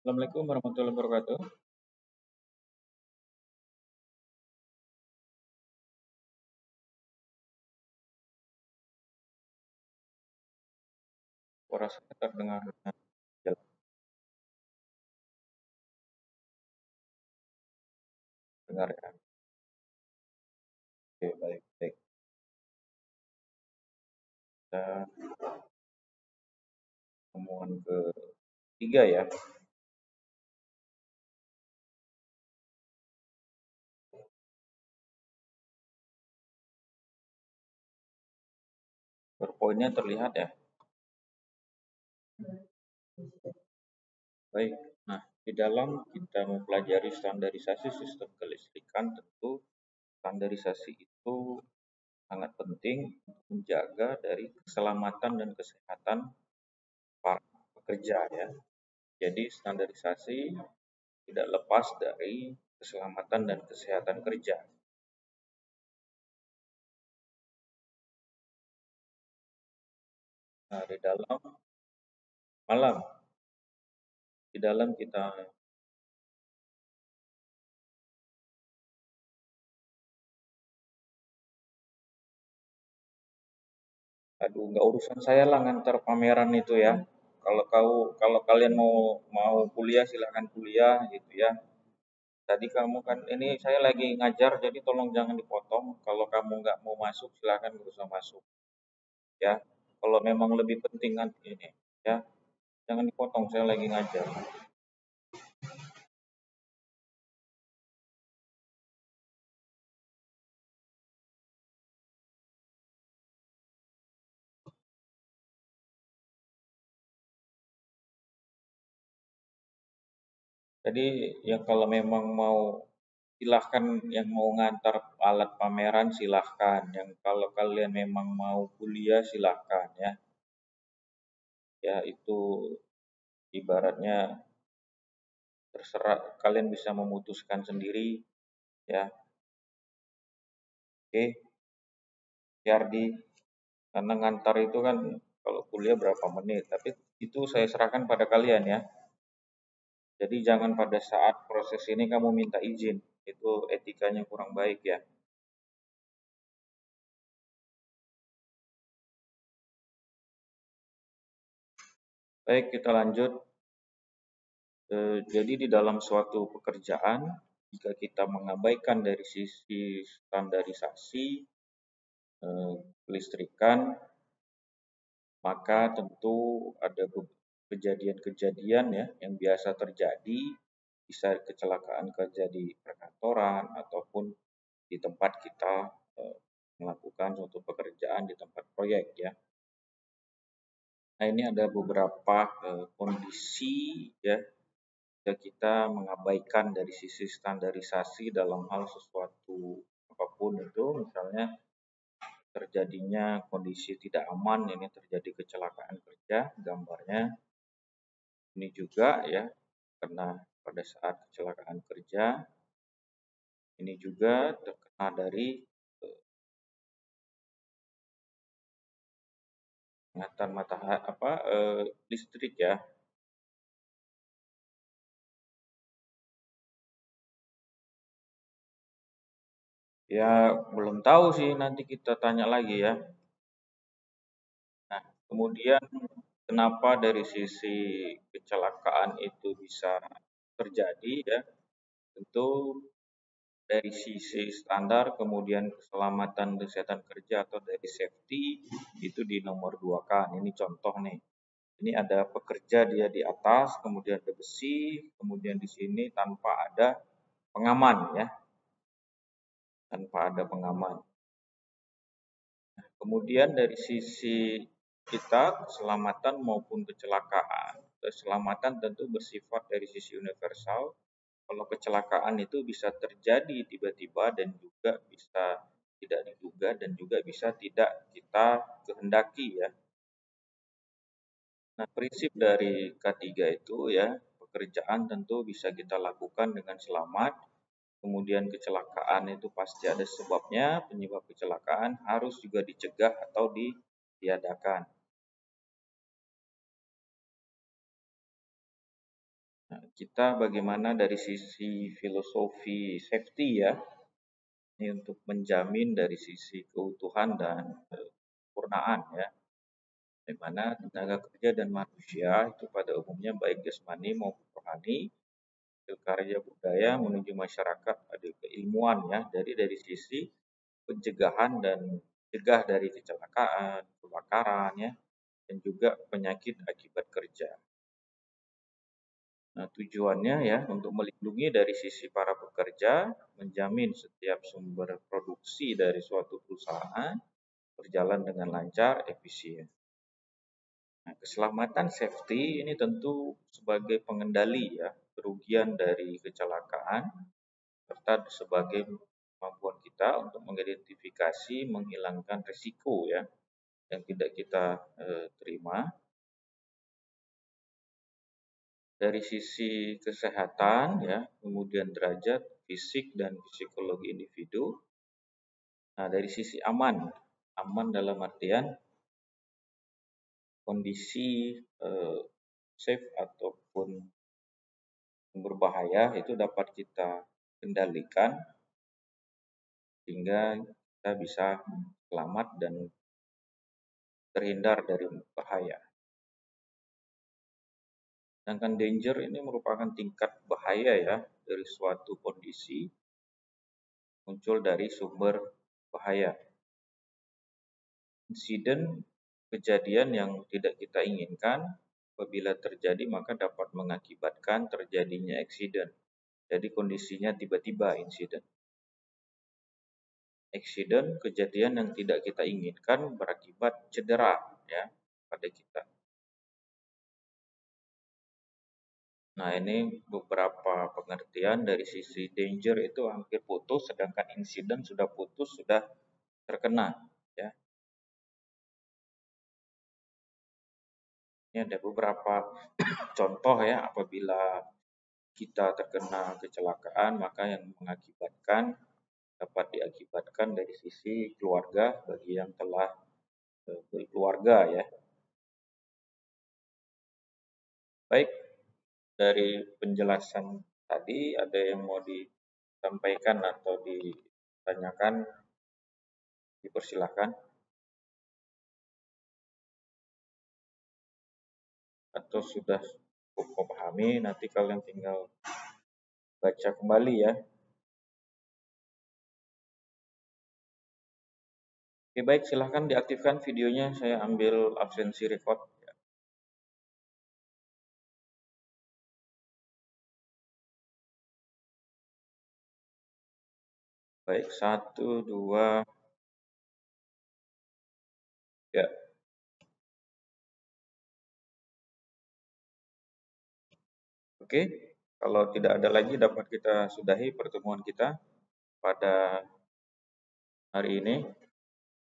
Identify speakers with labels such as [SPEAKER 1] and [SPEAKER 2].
[SPEAKER 1] Assalamualaikum warahmatullahi wabarakatuh. Suara saya terdengar jelas, dengar ya. Oke, baik, baik. Kita pertemuan ketiga ya. PowerPoint-nya terlihat ya. Baik. Nah, di dalam kita mempelajari standarisasi sistem kelistrikan, tentu standarisasi itu sangat penting untuk menjaga dari keselamatan dan kesehatan para pekerja ya. Jadi standarisasi tidak lepas dari keselamatan dan kesehatan kerja. Nah, malam di dalam kita aduh nggak urusan saya lah ngantar pameran itu ya. Kalau kalian mau kuliah silahkan kuliah gitu ya. Tadi kamu kan ini saya lagi ngajar jadi tolong jangan dipotong. Kalau kamu nggak mau masuk silahkan nggak usah masuk ya. Kalau memang lebih penting kan ini ya jangan dipotong saya lagi ngajar. Jadi ya kalau memang mau silahkan yang mau ngantar alat pameran silahkan. Yang kalau kalian memang mau kuliah silahkan ya. Ya itu ibaratnya terserah kalian bisa memutuskan sendiri ya. Oke, Yardi, karena ngantar itu kan kalau kuliah berapa menit, tapi itu saya serahkan pada kalian ya. Jadi jangan pada saat proses ini kamu minta izin, itu etikanya kurang baik ya. Baik, kita lanjut. Jadi di dalam suatu pekerjaan, jika kita mengabaikan dari sisi standarisasi kelistrikan, maka tentu ada kejadian-kejadian ya yang biasa terjadi, bisa kecelakaan kerja di perkantoran ataupun di tempat kita melakukan suatu pekerjaan di tempat proyek ya. Nah ini ada beberapa kondisi ya jika kita mengabaikan dari sisi standarisasi dalam hal sesuatu apapun itu, misalnya terjadinya kondisi tidak aman, ini terjadi kecelakaan kerja, gambarnya ini juga ya, karena pada saat kecelakaan kerja ini juga terkena dari penghantam matahari listrik ya. Ya belum tahu sih nanti kita tanya lagi ya. Nah, kemudian kenapa dari sisi kecelakaan itu bisa terjadi ya? Tentu dari sisi standar, kemudian keselamatan kesehatan kerja atau dari safety itu di nomor dua kan. Ini contoh nih. Ini ada pekerja dia di atas, kemudian ada besi, kemudian di sini tanpa ada pengaman ya, tanpa ada pengaman. Kemudian dari sisi kita keselamatan maupun kecelakaan. Keselamatan tentu bersifat dari sisi universal. Kalau kecelakaan itu bisa terjadi tiba-tiba dan juga bisa tidak diduga dan juga bisa tidak kita kehendaki ya. Nah, prinsip dari K3 itu ya, pekerjaan tentu bisa kita lakukan dengan selamat. Kemudian kecelakaan itu pasti ada sebabnya, penyebab kecelakaan harus juga dicegah atau ditiadakan. Nah, kita bagaimana dari sisi filosofi safety ya, ini untuk menjamin dari sisi keutuhan dan kesempurnaan ya, di mana tenaga kerja dan manusia itu pada umumnya baik jasmani maupun rohani, hasil karya budaya menuju masyarakat ada keilmuan ya, dari sisi pencegahan dan cegah dari kecelakaan, kebakaran ya, dan juga penyakit akibat kerja. Nah, tujuannya ya untuk melindungi dari sisi para pekerja, menjamin setiap sumber produksi dari suatu perusahaan berjalan dengan lancar, efisien. Nah, keselamatan safety ini tentu sebagai pengendali ya kerugian dari kecelakaan serta sebagai kemampuan kita untuk mengidentifikasi, menghilangkan risiko ya yang tidak kita terima. Dari sisi kesehatan ya, kemudian derajat fisik dan psikologi individu. Nah, dari sisi aman, aman dalam artian kondisi safe ataupun berbahaya itu dapat kita kendalikan sehingga kita bisa selamat dan terhindar dari bahaya. Sedangkan danger ini merupakan tingkat bahaya ya dari suatu kondisi muncul dari sumber bahaya. Insiden kejadian yang tidak kita inginkan apabila terjadi maka dapat mengakibatkan terjadinya eksiden. Jadi kondisinya tiba-tiba insiden. Eksiden kejadian yang tidak kita inginkan berakibat cedera ya pada kita. Nah, ini beberapa pengertian dari sisi danger itu hampir putus, sedangkan insiden sudah putus, sudah terkena. Ya. Ini ada beberapa contoh ya, apabila kita terkena kecelakaan, maka yang mengakibatkan dapat diakibatkan dari sisi keluarga bagi yang telah berkeluarga ya. Baik, dari penjelasan tadi ada yang mau disampaikan atau ditanyakan, dipersilahkan. Atau sudah cukup memahami, nanti kalian tinggal baca kembali ya. Oke, baik, silahkan diaktifkan videonya, saya ambil absensi record. Baik, 1, 2, ya. Oke, kalau tidak ada lagi dapat kita sudahi pertemuan kita pada hari ini.